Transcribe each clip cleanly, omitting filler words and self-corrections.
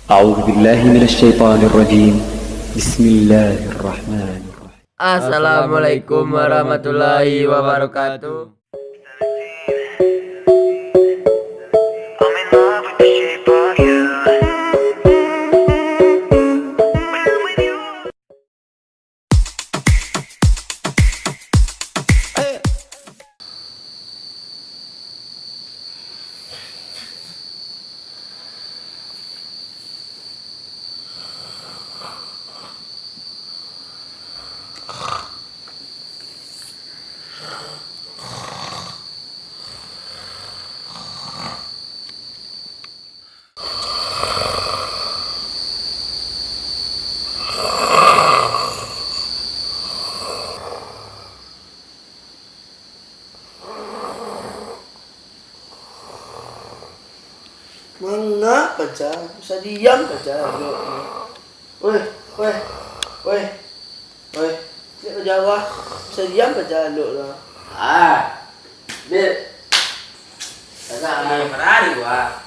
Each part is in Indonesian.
أعوذ بالله من الشيطان الرجيم بسم الله الرحمن الرحيم. Assalamualaikum warahmatullahi wabarakatuh. I'm in love with the shape of you. When I'm with you. Mengapa baca? Bisa diam baca. Woi, woi, woi, woi. Cik Jawa, bisa diam baca lu lah. Bil. Sana Ferrari gua.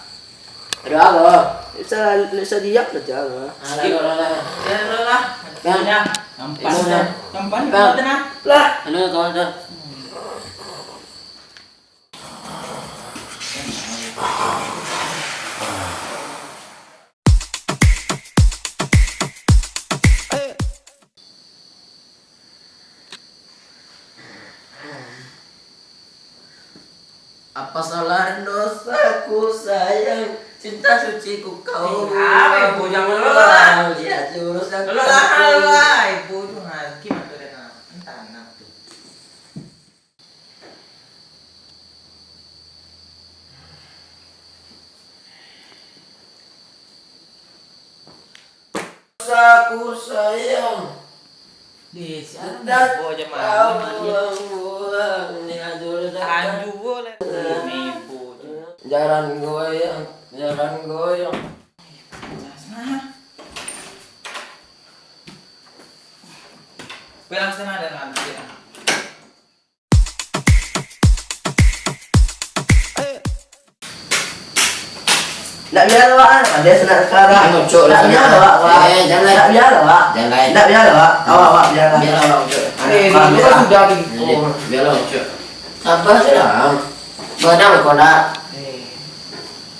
Ada apa? Bisa diam baca lah. Lah. Nampan. Lah, Halo kawan. Apa salah dan dosaku sayang, cinta suciku kau. Ibu jangan lelah. Lihat jurus yang Lelah, ibu tuh nggak gimana tuh deh entah tuh. dosaku sayang. Di siapa? Dan Ibu aja kau malu. pulang lihat jurus yang Anju boleh. Ibu. jalan goyang. Nah. Bilang sana dan nanti. nak biar lah. Ada senang sekarang. Cuk, Nak biar lah. jangan. Nak biar lah. Jangan. Nak biar lah. Awak biar lah. Biar orang cuk. Ini Biar kan sudah di. Biar orang cuk. Sabar sedang. Mana kau nak?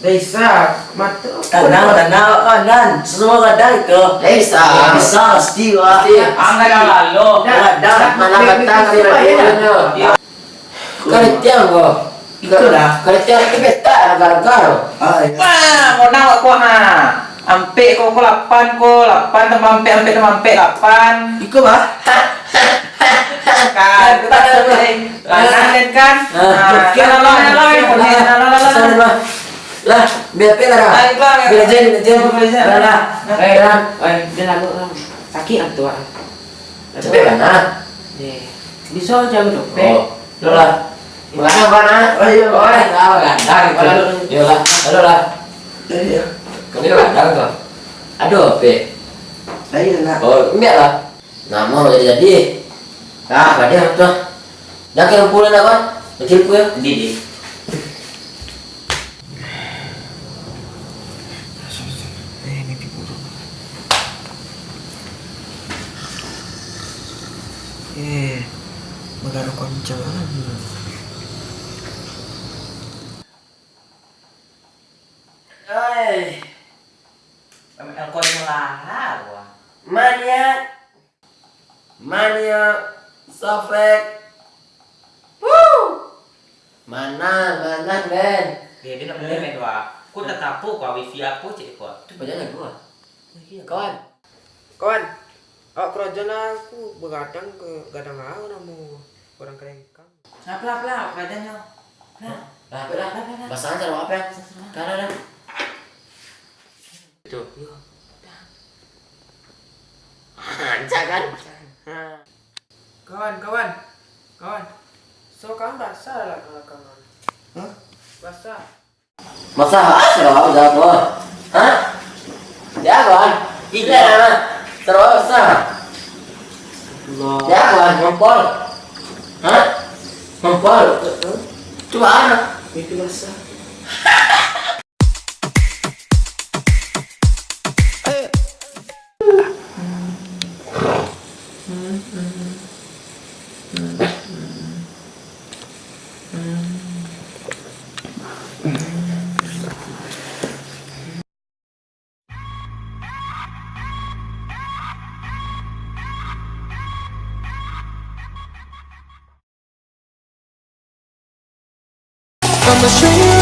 Desa, mata. Tenang. Semua kadang ke. Desa. Bisa, pasti wah. Angkat lalu. Kadang. Mana betang di mana? Kerja kau. Itulah. Kerja lagi betah agar-agar. Wah, mau nawak kau ha. Ampe kau 8 temampe 8. Ikut bah. Kan, kanan kan? Lah, biar pela dah. Biar jen. Lah. Dia lalu sakit atau apa? Cepet mana? Bisa jam dompet. Lo lah. Mana? Ayo. Tahu gandang. Yo lah. Halo lah. Kau gandang kau. Aduh, pe. Ayo nak. Oh, biar lah. Nama mau jadi. Ah, dia tuh. Dah kira pulang dah kan? Kecil pun ya. Didi. Magano kencang. Hai. Kau melah gua. Mania, Sofek. Mana Ben? Dia nak beli dua. Ku tetap kau wifi aku cik kau. Itu banyak gua. Kawan. Kawan, kerajaan aku begadang ke gadang aku namu orang kerengkang. Pelan badannya. Lah. Pasangan cara apa? Karena dah. Itu. Hancur kan? Kawan. So kamu basah lah kangen. Hah? Basah. Masa asal apa dah apa? Hah? Ya kawan. Iya lah. Terus ya kawan, ngompol. Hah? Ngompol. Coba ana. Itu basah. I'm a stranger